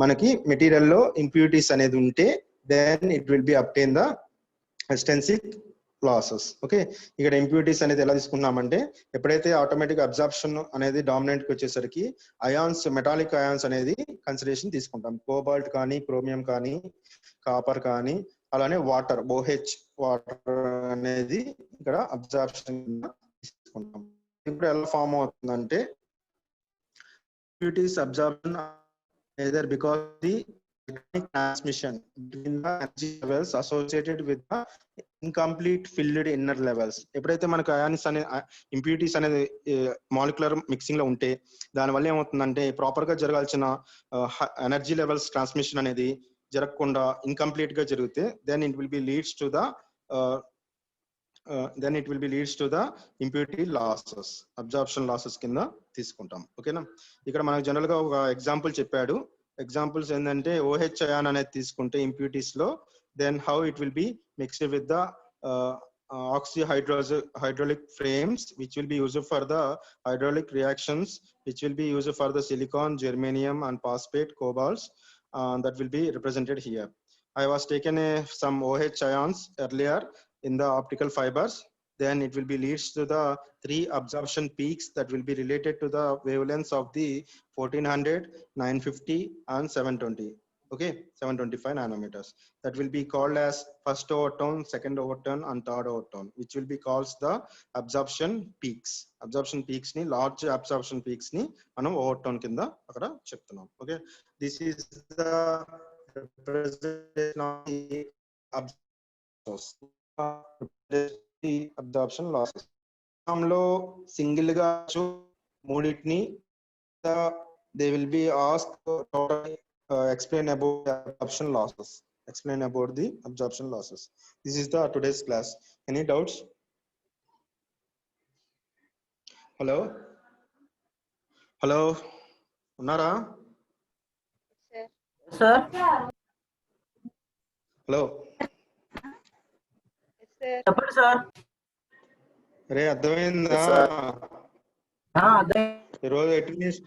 మనకి material లో ఇంప్యూరిటీస్ అనేది ఉంటే then it will be obtain the extrinsic losses. Okay, ఇక్కడ impurities అనేది ఎలా తీసుకున్నామంటే ఎప్పుడైతే ఆటోమేటిక్ అబ్జార్ప్షన్ అనేది డామినెంట్ కి వచ్చేసరికి అయాన్స్, మెటాలిక్ అయాన్స్ అనేది కన్సిడరేషన్ తీసుకుంటాం. కోబాల్ట్ కానీ, క్రోమియం కానీ, కాపర్ కానీ, అలానే వాటర్, OH వాటర్ అనేది ఇక్కడ అబ్జార్ప్షన్ తీసుకుంటాం. ఇప్పుడు ఎలా ఫామ్ అవుతుందంటే impurities absorption either because the transmission between the energy levels associated with the incomplete filled inner levels. ఎప్పుడైతే మనకు అయాన్స్ అనే ఇంప్యూరిటీస్ అనేది మాలిక్యులర్ మిక్సింగ్ లో ఉంటే దానివల్ల ఏమవుతుందంటే ప్రాపర్ గా జరగాల్సిన ఎనర్జీ లెవెల్స్ ట్రాన్స్మిషన్ అనేది జరగకుండా ఇన్కంప్లీట్ గా జరిగితే then it will be leads to the impurity losses, absorption losses కింద తీసుకుంటాం. ఓకేనా, ఇక్కడ మనకు జనరల్ గా ఒక ఎగ్జాంపుల్ చెప్పాడు. ఎగ్జాంపుల్స్ ఏంటంటే OH అయాన్ అనేది తీసుకుంటే ఇంప్యూరిటీస్ లో then how it will be mixed with the hydraulic frames which will be used for the hydraulic reactions, which will be used for the silicon, germanium and phosphate, cobalts, that will be represented here. I was taken some OH ions earlier in the optical fibers, then it will be leads to the 3 absorption peaks that will be related to the wavelengths of the 1400, 950 and 720. Okay, 725 nanometers. That will be called as first overtone, second overtone and third overtone, which will be called the absorption peaks. Absorption peaks ni, large absorption peaks ni manam overtone kinda akkada cheptunnam. Okay, this is the representation of the absorption losses. లో single గా మూడింటిని they will be asked to explain about the absorption losses. Explain about the absorption losses. This is the today's class. Any doubts? Hello? Hello? Unnara? Sir. Hello? చెప్పండి sir. అరే అర్థమైందా? ఈరోజు attendance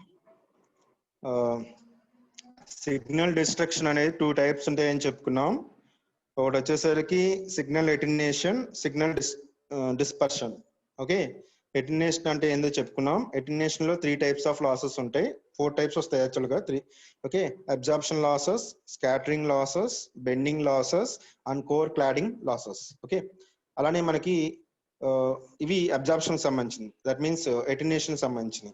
signal destruction అనేది 2 types ఉంటాయని చెప్పుకున్నాం. ఒకటి వచ్చేసరికి signal attenuation, signal dispersion. Okay, attenuation అంటే ఏందో చెప్పుకున్నాం. అటెన్యుయేషన్ లో 3 టైప్స్ ఆఫ్ లాసెస్ ఉంటాయి. 4 టైప్స్ వస్తాయి యాక్చువల్ గా 3. Okay, absorption losses, scattering losses, bending losses and core cladding losses. Okay, అలానే మనకి ఇవి అబ్జార్ప్షన్ సంబంధించింది, దట్ మీన్స్ అటెన్యుయేషన్ సంబంధించింది.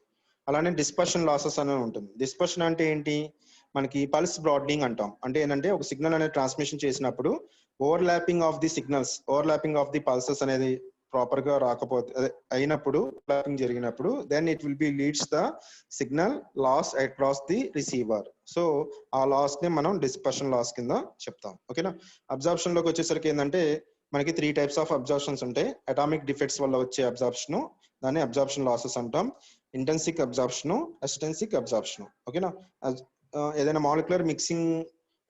అలానే డిస్పర్షన్ లాసెస్ అనేది ఉంటుంది. డిస్పర్షన్ అంటే ఏంటి, మనకి పల్స్ బ్రాడ్నింగ్ అంటాం. అంటే ఏంటంటే ఒక సిగ్నల్ అనేది ట్రాన్స్మిషన్ చేసినప్పుడు overlapping of the signals, overlapping of the pulses అనేది ప్రాపర్ గా రాకపోతే అయినప్పుడు, ఓవర్లాపింగ్ జరిగినప్పుడు then it will be leads the signal loss across the receiver. So ఆ లాస్ ని మనం డిస్పర్షన్ లాస్ కింద చెప్తాం. ఓకేనా, అబ్జార్ప్షన్ లోకి వచ్చేసరికి ఏంటంటే మనకి 3 టైప్స్ ఆఫ్ అబ్జార్ప్షన్స్ ఉంటాయి. అటామిక్ డిఫెక్ట్స్ వల్ల వచ్చే అబ్జార్ప్షన్, దాన్ని అబ్జార్ప్షన్ లాసెస్ అంటాం. Intrinsic absorption, extrinsic absorption. ఓకేనా, ఏదైనా మాలిక్యులర్ మిక్సింగ్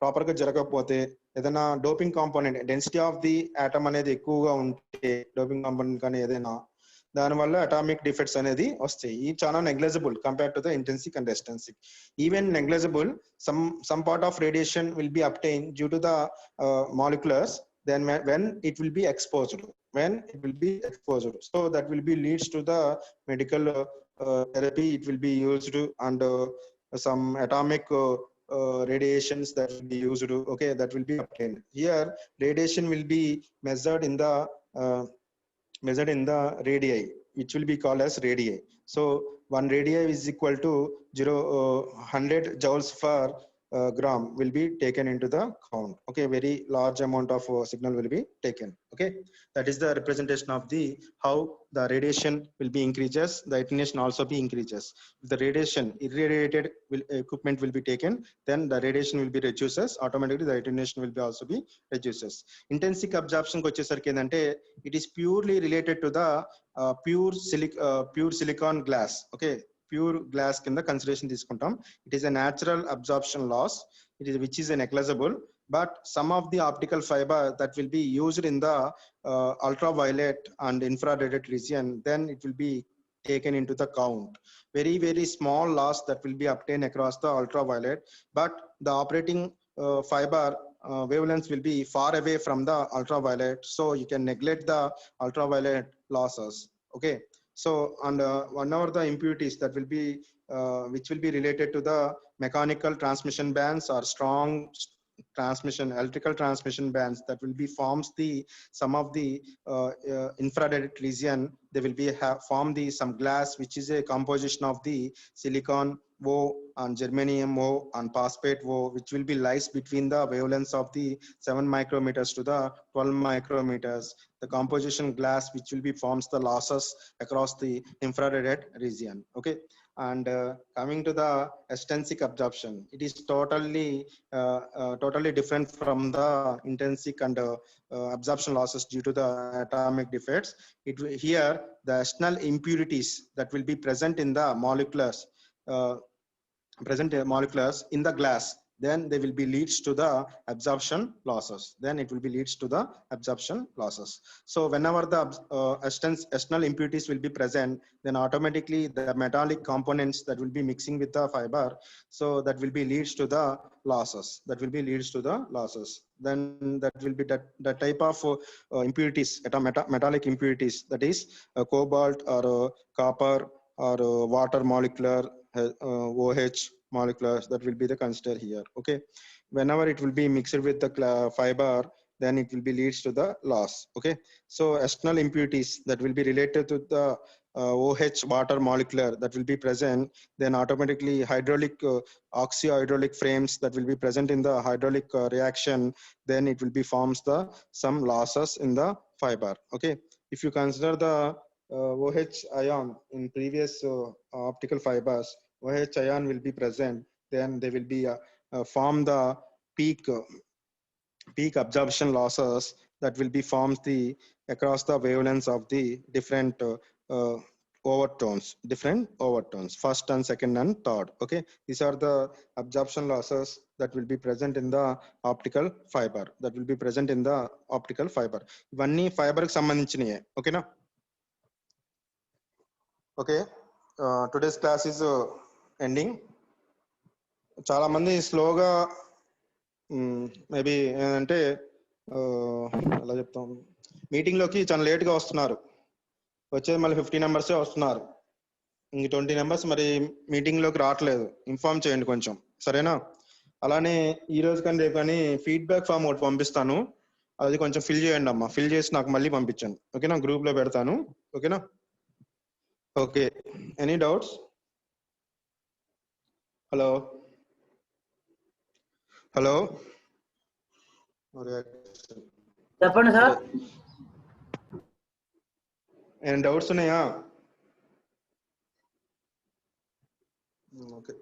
ప్రాపర్ గా జరగకపోతే, ఏదైనా doping component density of the atom అనేది ఎక్కువగా ఉంటే, డోపింగ్ కాంపోనెంట్ కానీ ఏదైనా, దానివల్ల అటామిక్ డిఫెక్ట్స్ అనేది వస్తాయి. ఇవి చాలా negligible compare to the intrinsic and extrinsic. Even negligible, some part of radiation will be obtained due to the moleculars, then when it will be exposed, so that will be leads to the medical therapy. It will be used and some atomic radiations that will be used. Okay, that will be obtained. Here radiation will be measured in the measured in the radii, which will be called as radii. So one radii is equal to 100 joules per gram will be taken into the count. Okay, very large amount of signal will be taken. Okay, that is the representation of the how the radiation will be increases, the attenuation also be increases. If the radiation irradiated equipment will be taken, then the radiation will be reduces, automatically the attenuation will be also be reduces. Intrinsic absorption కి వచ్చేసరికి ఏంటంటే it is purely related to the pure silicon glass. Okay, pure glass కింద consideration తీసుకుంటాం. It is a natural absorption loss, which is negligible, but some of the optical fiber that will be used in the ultraviolet and infrared region, then it will be taken into the count. Very small loss that will be obtained across the ultraviolet, but the operating fiber wavelengths will be far away from the ultraviolet, so you can neglect the ultraviolet losses. Okay, so and one of the impurities that will be which will be related to the mechanical transmission bands or strong transmission electrical transmission bands that will be forms the some of the infrared region. They will be form the some glass which is a composition of the silicon O and germanium O and phosphate O, which will be lies between the wavelengths of the 7 micrometers to the 12 micrometers. The composition glass which will be forms the losses across the infrared region. Okay, and coming to the extrinsic absorption, it is totally different from the intrinsic and absorption losses due to the atomic defects. Here the external impurities that will be present in the moleculars in the glass, then they will be leads to the absorption losses. Then it will be leads to the absorption losses. So whenever the external impurities will be present, then automatically the metallic components that will be mixing with the fiber, so that will be leads to the losses. Then that will be that type of impurities, metallic impurities, that is cobalt or copper or water molecular OH molecular, that will be the consider here. Okay, whenever it will be mixed with the fiber, then it will be leads to the loss. Okay, so external impurities that will be related to the OH water molecular that will be present, then automatically hydraulic oxyhydraulic frames that will be present in the hydraulic reaction, then it will be forms the some losses in the fiber. Okay, if you consider the OH ion in previous optical fibers, OH ion will be present, then they will be form the peak absorption losses that will be forms the across the wavelengths of the different overtones, first and second and third. Okay, these are the absorption losses that will be present in the optical fiber, ఇవన్నీ fibre కి సంబంధించినయే. ఓకేనా? Okay, today's class is ending. చాలా మంది స్లోగా maybe ఏంటంటే ఎలా చెప్తాం, మీటింగ్లోకి చాలా లేట్గా వస్తున్నారు. వచ్చేది మళ్ళీ 50 మెంబర్సే వస్తున్నారు. ఇంక 20 మెంబర్స్ మరి మీటింగ్లోకి రావట్లేదు. ఇన్ఫార్మ్ చేయండి కొంచెం, సరేనా? అలానే ఈ రోజు కానీ రేపు కానీ ఫీడ్బ్యాక్ ఫామ్ ఒకటి పంపిస్తాను, అది కొంచెం ఫిల్ చేయండి అమ్మా. ఫిల్ చేసి నాకు మళ్ళీ పంపించండి. ఓకేనా? గ్రూప్లో పెడతాను. ఓకేనా? Okay, any doubts? హలో చెప్పండి సార్. ఏమైనా డౌట్స్ ఉన్నాయా? ఓకే.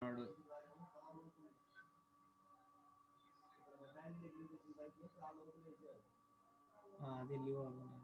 వాడు అది లీవ్ అవుతుంది